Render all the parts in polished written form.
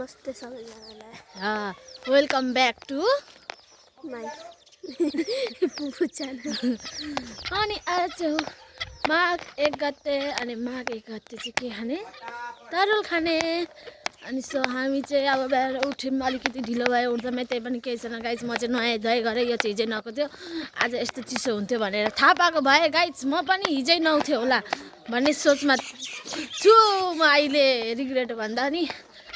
नमस्ते सबैजनालाई welcome back to my Pupu channel. अनि आज माघ 1 गते अनि माघ 1 गते चाहिँ के खाने तरुल खाने। अनि सो हामी चाहिँ अब बिहान उठ्यौँ अलिकति ढिलो भयो उठ्दामै त्यही पनि केही छैन गाइज। म चाहिँ नुहाइ धुवाइ गरेँ यो चाहिँ हिजै नुहाएको थियो आज यस्तो चिसो हुन्थ्यो भनेर थाहा पाएको भए गाइज म पनि हिजै नुहाउँथेँ होला भन्ने सोचमा छु म अहिले रिग्रेट भन्दा नि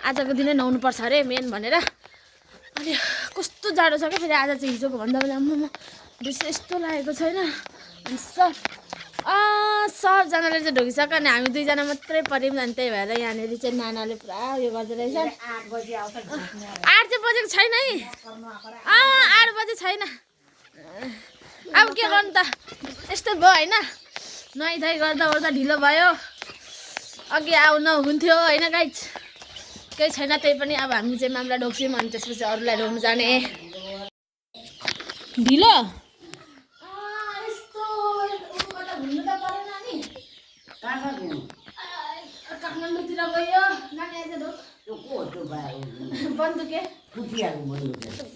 आजको दिनै नुहाउनु पर्छ अरे मेन भनेर। अनि कस्तो जाडो छ क्या फेरि आज चाहिँ हिजोको भन्दा पनि आम्मामा बेसी यस्तो लागेको छैन। अनि सबजनाले चाहिँ ढोगिसक्यो अनि हामी दुईजना मात्रै पऱ्यौँ अनि त्यही भएर यहाँनिर चाहिँ नानाले पुरा उयो गर्दो रहेछ। 8 चाहिँ बजेको छैन है 8 बजे छैन। अब के गर्नु त यस्तो भयो होइन नुहाइधुवाइ गर्दा ओर्दा ढिलो भयो अघि आउनु हुन्थ्यो होइन गाइज केही छैन। त्यही पनि अब हामी चाहिँ मामला ढोक्छौँ अनि त्यसपछि अरूलाई ढोग्नु जाने ढिलो यस्तो घुम्नु त परेन नि काठमाडौँतिर गयो नानी आइज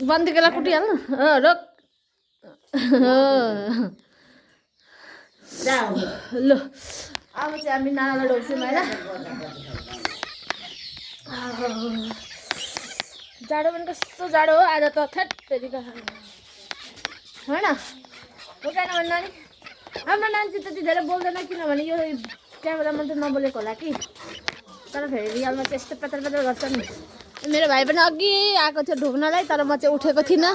बन्दुकेलाई कुटिहाल्नु रोक ल अब चाहिँ हामी नानालाई ढोग्छौँ होइन। जाडो पनि कस्तो जाडो हो आज त थेटभरिको होइन बोकेन भने नानी हाम्रो नानी चाहिँ त्यति धेरै बोल्दैन किनभने यो क्यामेरामा त नबोलेको होला कि तर फेरि रियलमा चाहिँ यस्तो पत्र पत्र गर्छ नि। मेरो भाइ पनि अघि आएको थियो ढोग्नलाई तर म चाहिँ उठेको थिइनँ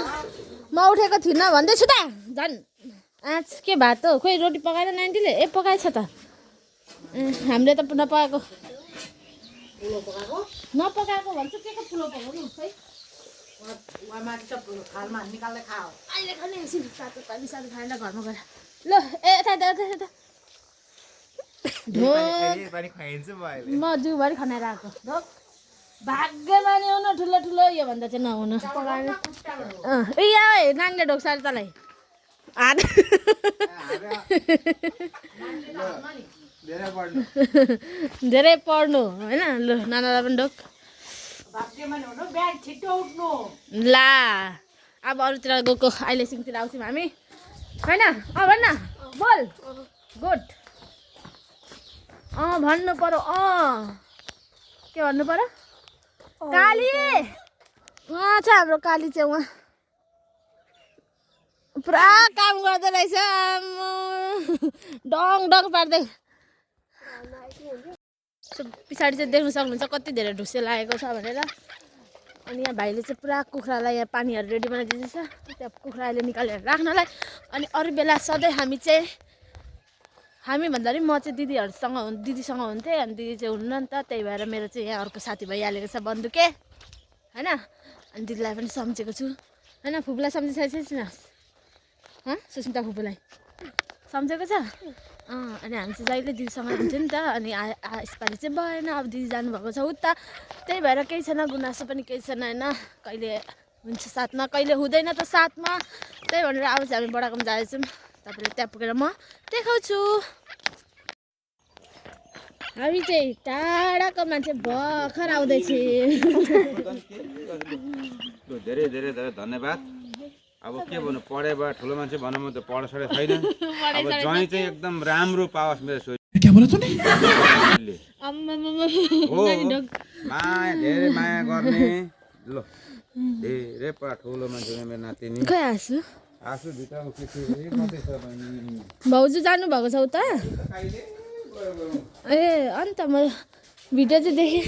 भन्दैछु त झन् आज के भात हो खोइ रोटी पकाएर नानीले पकाएछ त हामीले त नपकाएको भन्छु के को पुलो पकाउनु खोइ अहिले खाने एकछिन सातो पानी खाएर घरमा गएर ल यता म जिउभरि खनाएर आएको ढोक भाग्यमा नि आउनु ठुलो योभन्दा चाहिँ नहुनु पकाएर नानीले ढोक्छ अरे तँलाई हात धेरै पढ्नु होइन ल नानालाई पनि ढोक ला अब अरूतिर गएको अहिले सिङतिर आउँछौँ हामी होइन भन्न बोल गुड भन्नु पर्यो के भन्नु पर्यो काली उहाँ छ हाम्रो काली चाहिँ उहाँ पुरा काम गर्दो रहेछ डङ पार्दै पछाडि चाहिँ देख्नु सक्नुहुन्छ कति धेरै ढुसे लागेको छ भनेर। अनि यहाँ भाइले चाहिँ पुरा कुखुरालाई यहाँ पानीहरू रेडी बनाइदिँदैछ त्यहाँ कुखुराले निकालेर राख्नलाई। अनि अरू बेला सधैँ हामी भन्दाखेरि म चाहिँ दिदीसँग हुन्थेँ अनि दिदी चाहिँ हुन्न नि त त्यही भएर मेरो चाहिँ यहाँ अर्को साथी भइहालेको छ बन्दुके होइन। अनि दिदीलाई पनि सम्झेको छु होइन फुपूलाई सम्झिसकेको छैन सुस्मिता फुपूलाई सम्झेको छ अनि हामी चाहिँ जहिले दिदीसँग हुन्थ्यो नि त अनि यसपालि चाहिँ भएन अब दिदी जानुभएको छ उता त्यही भएर केही छैन गुनासो पनि केही छैन होइन कहिले हुन्छ साथमा कहिले हुँदैन त साथमा त्यही भनेर अब चाहिँ हामी बडाकोमा जाँदैछौँ तपाईँले त्यहाँ पुगेर म देखाउँछु। हामी चाहिँ टाढाको मान्छे भर्खर आउँदैछ धेरै धेरै धन्यवाद। अब के भन्नु पढे भए ठुलो मान्छे भनौँ म त पढाइ छैन अब ज्वाइँ चाहिँ एकदम राम्रो पाओस् मेरो छोरी माया धेरै माया गर्ने ल धेरै ठुलो मान्छे मेरो नातिनी आँसु भित्र भाउजू जानुभएको छ उता अन्त म भिडियो चाहिँ देखेँ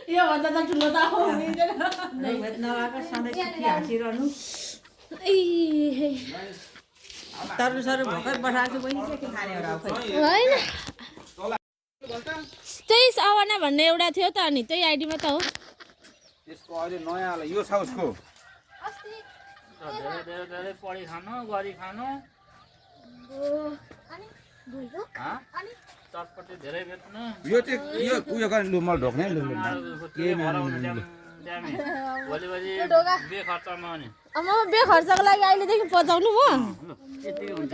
योभन्दा त ठुलो त त्यही सवाना भन्ने एउटा थियो त अनि त्यही आइडीमा त हो त्यसको अहिले नयाँ यो छ उसको धेरै पढी खानु गरी खानु चटपटी धेरै बेच्नु यो चाहिँ यो उयो गर्ने लु मलाई ढोक्ने लु के बिहानै भोलि बे खर्चमा अनि अब बे खर्चको लागि अहिलेदेखि पचाउनु म यतिकै हुन्छ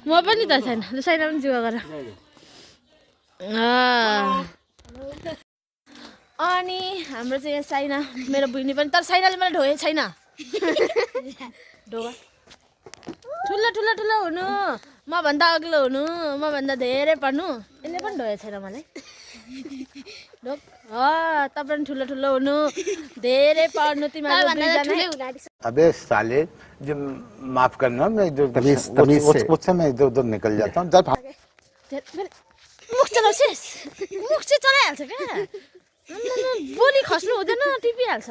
म पनि त छैन साइना पनि जुवा गर अनि हाम्रो चाहिँ यहाँ साइना मेरो बहिनी पनि तर साइनाले मलाई ढोगेको छैन ढोगा ठुलो ठुलो ठुलो हुनु मभन्दा अग्लो हुनु मभन्दा धेरै पढ्नु यसले पनि ढोगेको छैन मलाई ढोग तपाईँ पनि ठुलो ठुलो हुनु धेरै पढ्नु तिमीहरू अबे साले जो माफ करना मैं इधर उससे मैं इधर उधर निकल जाता हूँ जब मुख चलाउँछस् मुख चाहिँ चलाइहाल्छ क्या बोली खस्नु हुँदैन टिपिहाल्छ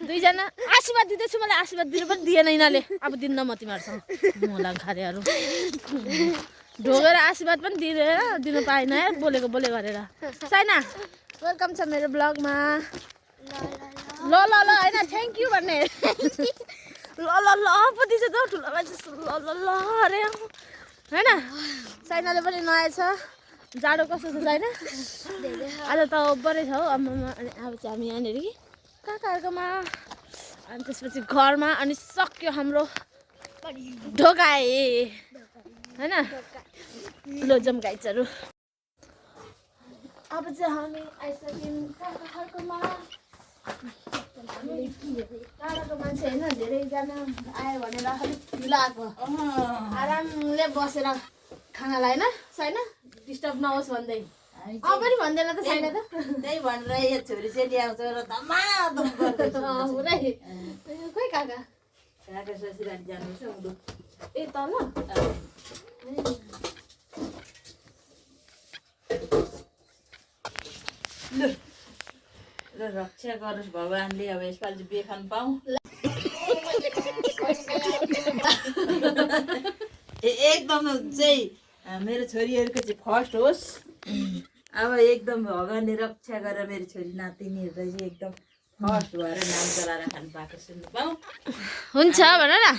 दुईजना आशीर्वाद दिँदैछु मलाई आशीर्वाद दिनु पनि दिएन यिनीहरूले अब दिन्न म तिमीहरूसँग मोला खारेहरू ढोगेर आशीर्वाद पनि दिनु पाएन यार बोलेको बोले गरेर साइना वेलकम छ मेरो ब्लगमा ल ल ल होइन थ्याङ्क यू भन्ने ल ल ल पो दिन्छ त ठुलो मान्छे ल ल ल अरे होइन साइनाले पनि नआए छ जाडो कस्तो छ छैन आज त ओभरै छ हौ आमामा अनि अब चाहिँ हामी यहाँनिर कि काकाहरूकोमा अनि त्यसपछि घरमा अनि सक्यो हाम्रो ढोगाए होइन लोजम गाइजहरू अब चाहिँ हामी आइसक्यौँ काकाहरूकोमा टाढाको मान्छे होइन धेरैजना आयो भनेर अलिक ढिलो आएको आरामले बसेर खानालाई होइन छैन डिस्टर्ब नहोस् भन्दै पनि भन्दैन त छैन त त्यही भनेर यो छोरी चाहिँ ल्याउँछ र धमाधम गर्दैछ पुरै खोइ काका काका ससुराली जानुहुन्छ उदो ए तल र रक्षा गरोस् भगवानले अब यसपालि चाहिँ बिहे खानु पाऊँ एकदम चाहिँ मेरो छोरीहरूको चाहिँ फर्स्ट होस् अब एकदम भगवानले रक्षा गरेर मेरो छोरी नातिनीहरूलाई चाहिँ एकदम फर्स्ट भएर नाम चलाएर खानु पाएको सुन्नु पाऊँ हुन्छ भन न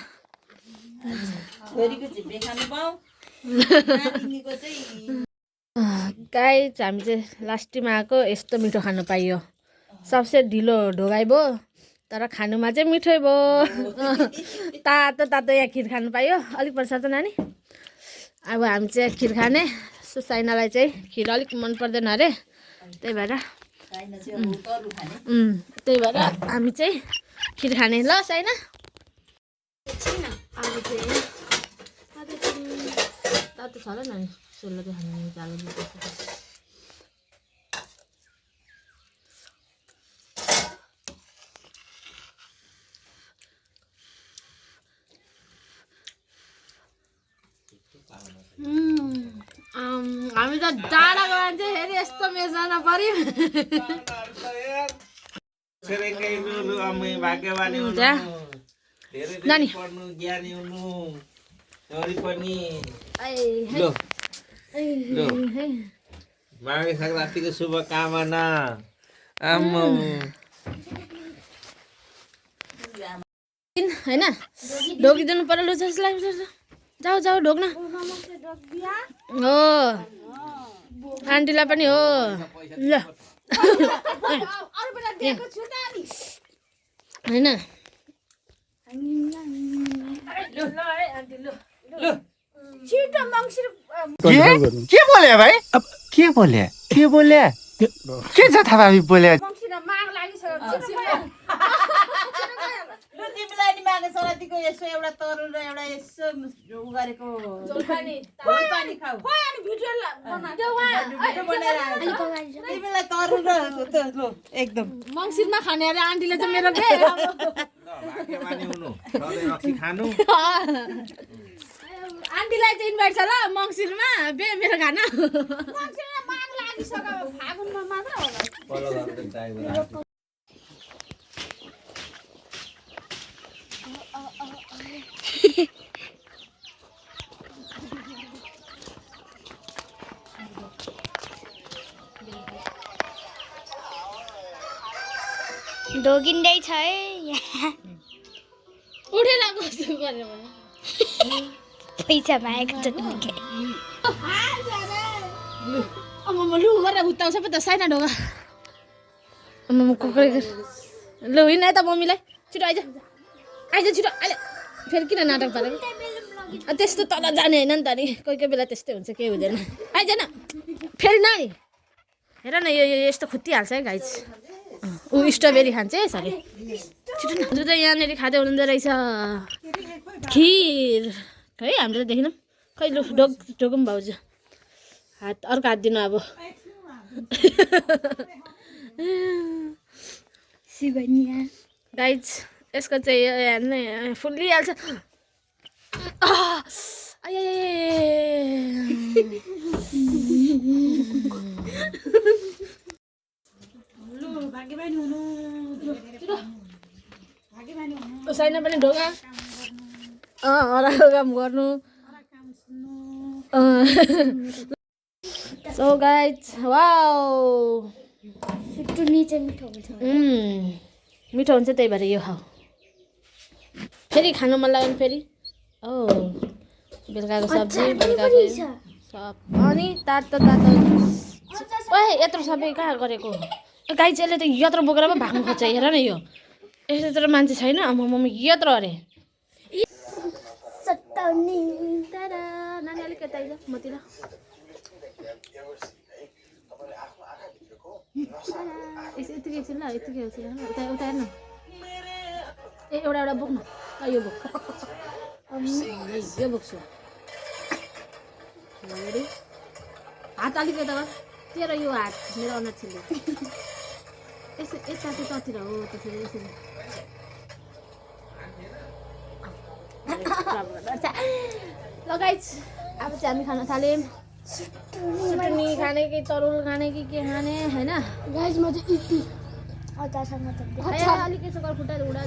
छोरीको चाहिँ बिहे खानु पाऊँ नातिनीको चाहिँ गाइज हामी चाहिँ लास्टमा आएको यस्तो मिठो खानु पाइयो सबसे ढिलो ढोगाइ भयो तर खानुमा चाहिँ मिठै भयो तातो तातो यहाँ खिर खानु पाइयो अलिक पर्छ त नानी अब हामी चाहिँ खिर खाने सुसाइनालाई चाहिँ खिर अलिक मन पर्दैन अरे त्यही भएर त्यही भएर हामी चाहिँ खिर खाने ल साइना अब चाहिँ तातो छ होला नानी सोल्लो चाहिँ खाने चालो हामी त डाँडाको मान्छे फेरि यस्तो मेजमा नपर्यो नानी माघे सङ्क्रान्तिको शुभकामना होइन ढोकिदिनु पर्यो लु जस्तो लाग्छ जाऊ जाऊ ढोक्न हो आन्टीलाई पनि हो ल होइन के बोले भाइ के बोले के बोले के छ थाहा बोले तिमीलाई नि माघे सङ्क्रान्तिको यसो एउटा तरुल र एउटा यसो उ गरेको पानी खाऊ तिमीलाई तरुल र एकदम मङ्सिरमा खाने अरे आन्टीले चाहिँ मेरो खानु आन्टीलाई चाहिँ इन्भाइट छ ल मङ्सिरमा बे मेरो खाना ढोगिँदैछ है उठेर कस्तो गऱ्यो पैसा मागेको जतिकै अब म लु गरेर उताउँछ पो त साइना ढोगा कुकुर ल हिँड त मम्मीलाई छिटो आइज आइज छिटो अहिले फेरि किन नाटक पारेको त्यस्तो तल जाने होइन नि त नि कोही कोही बेला त्यस्तै हुन्छ केही हुँदैन आइज न फेरि नै हेर न यो यस्तो खुत्तिहाल्छ है गाइज ऊ स्ट्रबेरी खान्छ है सरी छिटो न जो चाहिँ यहाँनिर खाँदै हुनुहुँदो रहेछ खिर है हाम्रो त देखिनँ खै लु ढोगौँ भाउजू हात अर्को हात दिनु अब गाइज यसको चाहिँ हेर्नु फुल्लिहाल्छ छैन पनि ढोगा काम गर्नु सो गाइज वाउ मिठो हुन्छ त्यही भएर यो खाऊ फेरि खानु मन लाग्यो फेरि ओ बेलुकाको सब्जी बेलुकाको अनि तातो ओए यत्रो सबै कहाँ गरेको गाई चाहिँ त यत्रो बोकेर पो भाग्नु खोज्छ हेर न यो यत्रो मान्छे छैन मम्मी यत्रो अरे नानी अलिक यता आइज मतिर यतिकै एकछिन ल यतिकै एकछिन उता उता हेर्न ए एउटा बोक्न यो बोक यो बोक्छु हात अलिक यता तेरो यो हात मेरो अनुहार छिल्ले यसो यता चाहिँ ततिर हो त्यसरी यसरी लगाइज अब चाहिँ हामी खान थाल्यौँ सुटनी खाने कि तरुल खाने कि के खाने होइन गाइजमा चाहिँ यति अचारसँग त अलिक यसो गर खुट्टा हुडा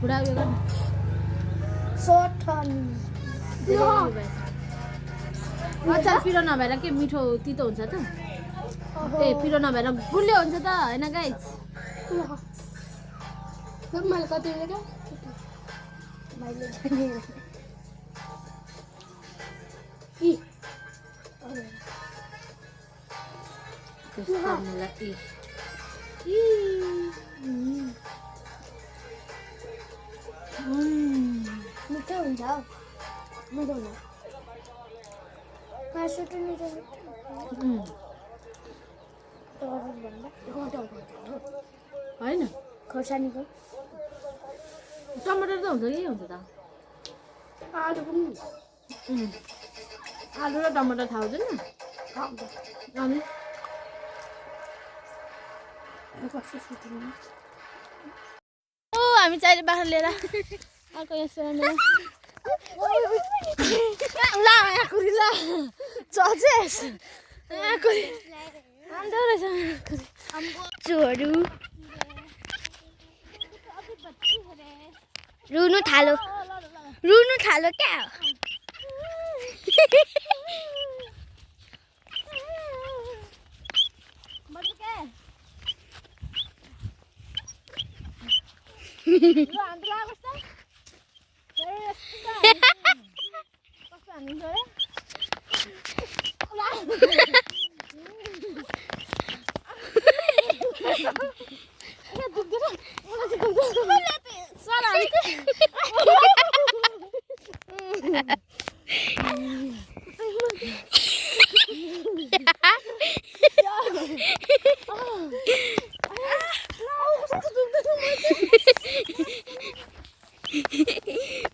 हुडा उयो गर्नु अचार पिरो नभएर के मिठो तितो हुन्छ त ए पिरो नभएर गुलियो हुन्छ त होइन गाइज मैले कति मिठो हुन्छ मिठो हुन्छ होइन खोर्सानीको टमाटर त हुन्छ के हुन्छ त आलु पनि आलु र टमाटर थाहा हुँदैन अनि हामी चाहिँ बाख्रा लिएर अर्को यसो ला आँकुरी ला चचेस आँकुरी आउँदो रहेछ चोहरू रुनु थालो क्या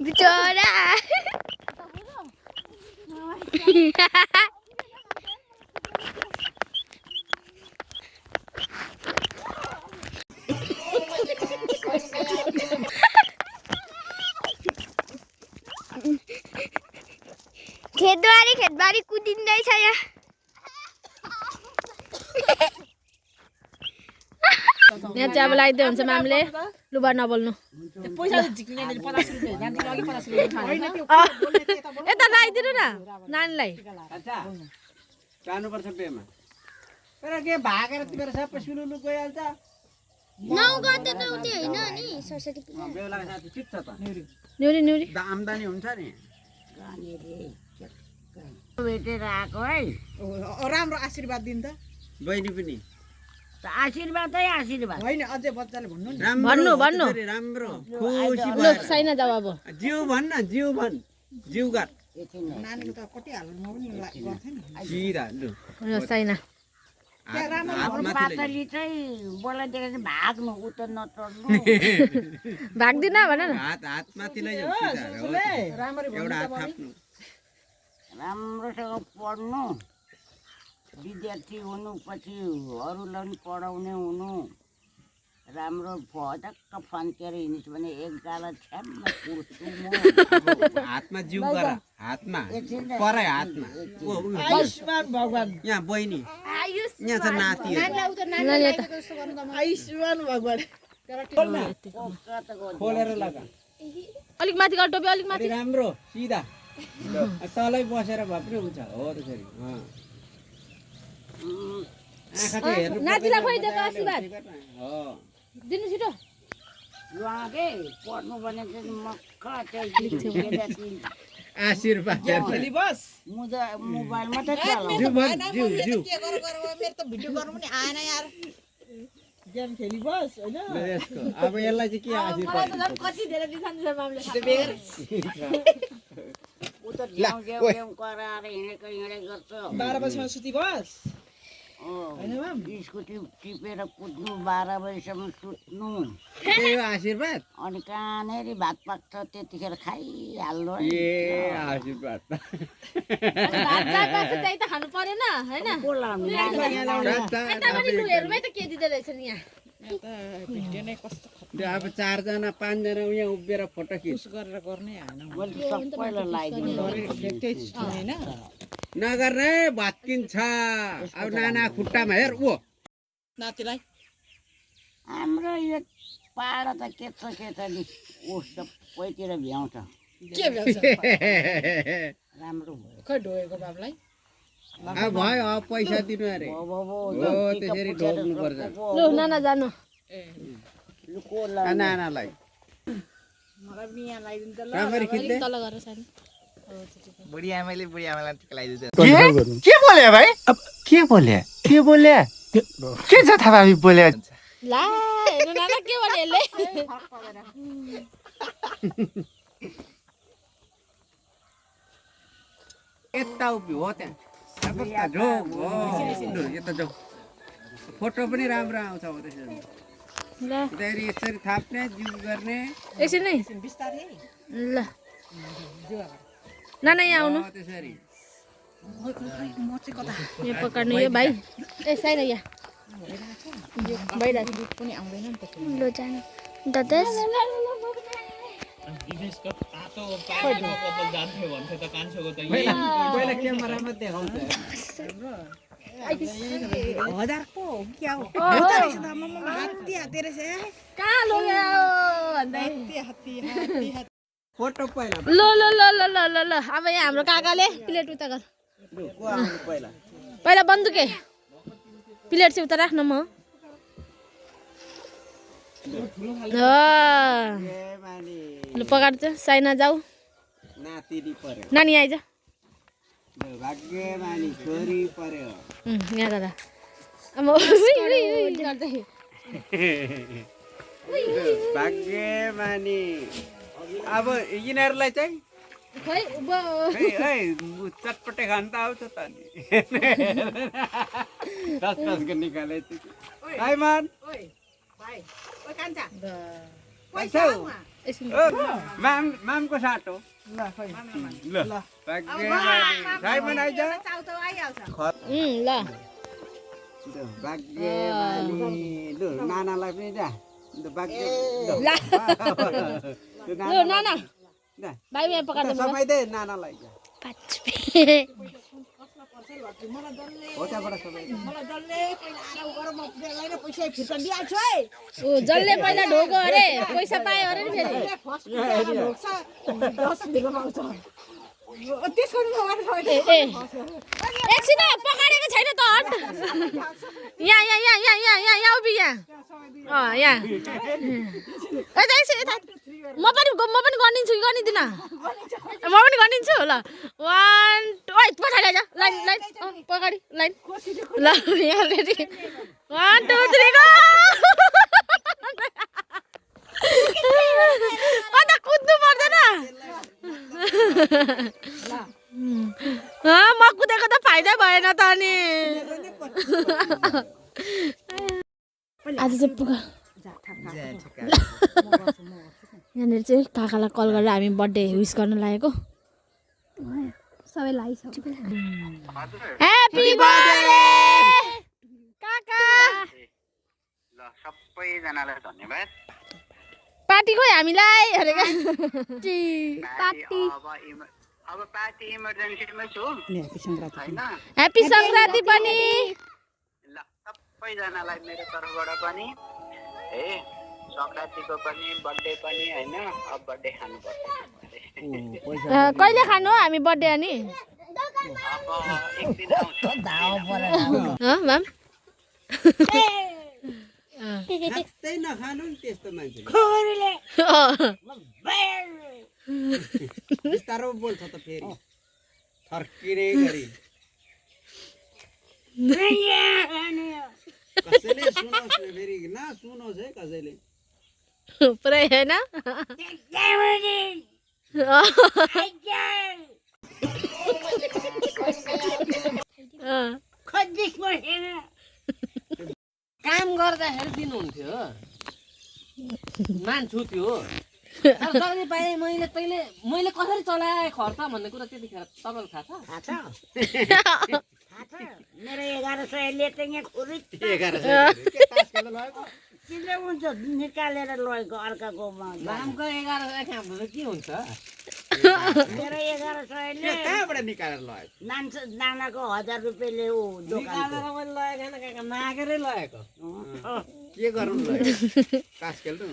बिचरा खेतबारी कुदिँदैछ यहाँ यहाँ चाहिँ अब लगाइदियो हुन्छ म्यामले लुबा नबोल्नु यता लगाइदिनु न नानीलाई जानुपर्छ बेमा तर के भागेर तिमीहरू सबै सुलुलु गइहाल्छ 9 गते त उतै हैन नि सरस्वती पूजा बेहुलाको साथी ठिक छ त न्युरी आम्दानी हुन्छ नि भेटेर आएको है राम्रो आशीर्वाद दिन त बहिनी पनि आशीर्वादै आशीर्वाद होइन अझै बच्चाले भन्नु नि भन्नु भन्नु राम्रो खुसी ल साइना जाऊ अब जिउ भन्न जिउ भन् जिउ गात नानीको त कति हाल्नु पनि गर्थेन सिधा लु ल साइना पातली चाहिँ बोलाइदिएर चाहिँ भाग्नु उता नचढ्नु भाग्दिन भन न हात हात माथि लैजाऊ सिधा एउटा हात थाप्नु राम्रोसँग पढ्नु विद्यार्थी हुनु पछि अरूलाई पनि पढाउने हुनु राम्रो भटक्क फन्केर हिँड्छु भने एक गाला छ्याम्मा कुर्छु म हातमा जिउ गर हातमा पराई हातमा आयुष्मान भगवान यहाँ बहिनी यहाँ छ नातिहरू आयुष्मान भगवान खोलेर लगा अलिक माथि गर टोपी अलिक माथि राम्रो सिधा तलै बसेर भए पनि हुन्छ हो त्यसरी आँखा चाहिँ हेर्नु नातिलाई खोइदिएको आशीर्वाद हो दिनु छिटो उहाँकै पढ्नु भने चाहिँ मक्क आशीर्वाद खेली बस मोबाइल मात्रै चलाउँछ जिउ भन् जिउ जिउ के गर मेरो त भिडियो गर्नु पनि आएन यार गेम खेली बस होइन यसको अब यसलाई चाहिँ के आशीर्वाद कति धेरै बिसान्छ मामले उता झ्याउ झ्याउ कराएर हिँडेको गर्छ 12 बजीसम्म सुति बस स्कुटी टिपेर कुद्नु 12 बजीसम्म सुत्नु त्यही हो आशीर्वाद अनि कहाँनेरि भात पाक्छ त्यतिखेर खाइहाल्नु ए आशीर्वाद त्यही त खानु परेन हैन बोलाउनु यतापनि लुहेरुमै त के दिँदै रहेछ नि यहाँ भिडियो नै कस्तो अब 4 जना 5 जना यहाँ उभिएर फोटो खिच गरेर गर्नै आएन मैले सबैलाई लगाइदिनु होइन नगर्ने भत्किन्छ अब नाना खुट्टामा हेर ओ नातिलाई हाम्रो यो पाडा त के छ नि ऊ सबैतिर भ्याउँछ के भन्छ राम्रो भयो खै ढोएको बाबुलाई अब भयो अब पैसा दिनु अरे हो त्यसरी ढोक्नु पर्छ लु नाना जानु नानालाई मलाई पनि यहाँ लगाइदिनु त ल राम्ररी खिच्दै तल गरेर साइना बुढी आमाले टिका लगाइदिन्छ के बोले भाइ के बोले के बोले के छ थाहा भाबी बोले ला हेर्नु नाना के भने यसले यता उभि हो त्यहाँ जो लु यता जाऊ फोटो पनि राम्रो आउँछ हो त्यसरी ल त्यसरी यसरी थाप्ने जिउ गर्ने एकछिन नै बिस्तारै ल नाना यहाँ आउनु हो त्यसरी म चाहिँ कता यहाँ पकाड्नु यो भाइ ए साइना यहाँ भइरहेको पनि आउँदैन नि त ल जानु ददेस विदेशको तातो पानीको कपाल जान्थ्यो भन्थ्यो त कान्छोको त पहिला क्यामेरामा देखाउँछ हजारको हो क्या हो हात्ती हात्ती रहेछ कहाँ लग्यो भन्दै हात्ती फोटो पहिला ल ल ल ल ल ल ल अब यहाँ हाम्रो काकाले प्लेट उता गर लु को आउनु पहिला पहिला बन्दुके प्लेट चाहिँ उता राख्न म ल पकाड्छ साइना जाऊ नातिनी पर्यो नानी आइज भाग्यमानी छोरी पर्यो यहाँ दादा अब गर्दै भाग्यमानी अब यिनीहरूलाई चाहिँ खै चटपटे खान त आउँछ त नि 10 को निकाले आइमान मामको साटो ल भाग्यमानी आइज ल भाग्यमानी लु नानालाई पनि जा भाग्य ल नाना भाइ यहाँ पकाड्नु सबै दे नानालाई हो त्यहाँबाट सबै ओ जसले पहिला ढोको अरे पैसा पायो अरे नि फेरि एकछिन पकाडेको छैन त हट यहाँ यहाँ यहाँ यहाँ यहाँ यहाँ यहाँ उभि यहाँ यहाँ म पनि गरिदिन्छु कि गरिदिन्न म पनि गरिदिन्छु ल 1 2 ओइ पछाडि आइज लाइन लाइन पगाडि लाइन ल यहाँ रेडी 1 2 3 गो अन्त कुद्नु पर्दैन म कुदेको त फाइदा भएन त अनि आज चाहिँ पुगा यहाँनिर चाहिँ काकालाई कल गरेर हामी बर्थडे विस गर्न लागेको सबैलाई ह्यापी बर्थडे काका ल सबैजनालाई धन्यवाद पार्टी खोइ हामीलाई अरे पार्टी अब पार्टी इमर्जेन्सीमै छु हैन ह्यापी संक्रान्ति पनि ल सबैजनालाई मेरो तर्फबाट पनि ए संक्रान्तिको पनि बर्थडे पनि हैन अब बर्थडे खानुपर्छ कहिले खानु हो हामी बर्थडे अनि अब एक दिन आउँछ माम त्यही नखानु नि त्यस्तो मान्छे बिस्तारो बोल्छ त फेरि थर्किने गरी कसैले सुनोस् फेरि नसुनोस् है कसैले पुरै होइन काम गर्दाखेरि दिनुहुन्थ्यो मान्छु त्यो जहिले पाएँ मैले कसरी चलाएँ खर्च भन्ने कुरा त्यतिखेर तपाईँले थाहा छ मेरो 1100 त यहाँ खुरित 1100 किन हुन्छ निकालेर लगेको अर्काकोमा दामको 1100 खाँदा के हुन्छ मेरो 1100 ले कहाँबाट निकालेर लगेको नानाको 1000 रुपैयाँले ऊ निकालेर मैले लगेको होइन काका मागेरै लगेको के गरौँ लगेको तास खेल्नु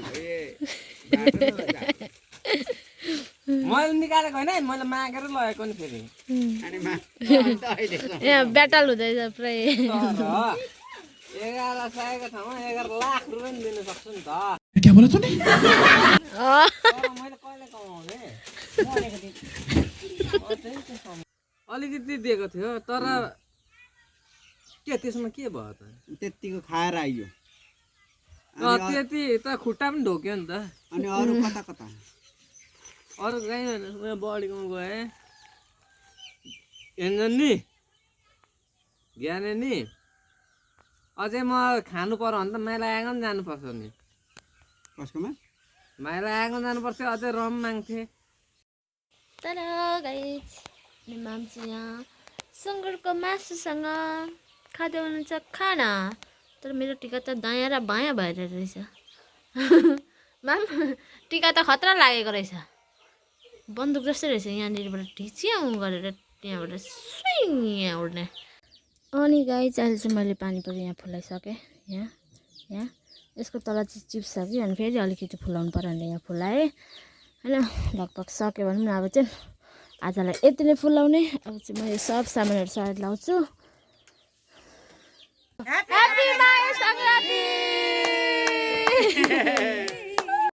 मैले निकालेको होइन मैले मागेर लगेको नि फेरि यहाँ ब्याटल हुँदैछ पुरै 1100 को ठाउँमा 11 लाख रुपैयाँ दिन सक्छु नि त मैले कहिले कमाउने अलिकति दिएको थियो तर के त्यसमा के भयो त त्यतिको खाएर आइयो त्यति त खुट्टा पनि ढोक्यो नि त अनि अरू कता कता अरू कहीँ होइन यहाँ बडीकोमा गएँ हेर्नु नि ज्ञाने नि अझै म खानु पर्यो भने त माइला आँगन जानुपर्छ नि कसकोमा माइला आँगन जानुपर्छ अझै रम माग्थे तर गाइस माम चाहिँ यहाँ सुँगुरको मासुसँग खाँदै हुनुहुन्छ खाना तर मेरो टिका त दायाँ र बायाँ भएर रहेछ माम टिका त खतरा लागेको रहेछ बन्दुक जस्तै रहेछ यहाँनिरबाट ढिच्याउँ गरेर त्यहाँबाट स्विङ यहाँ उड्ने अनि गाइस अहिले चाहिँ मैले पानी पनि यहाँ फुलाइसकेँ यहाँ यसको तल चाहिँ चिप्स छ कि अनि फेरि अलिकति फुलाउनु पर्यो भने यहाँ फुलाएँ होइन लगभग सक्यो भने पनि अब चाहिँ आजलाई यति नै फुलाउने अब चाहिँ म यो सब सामानहरू साइड लाउँछु ह्यापी संक्रान्ति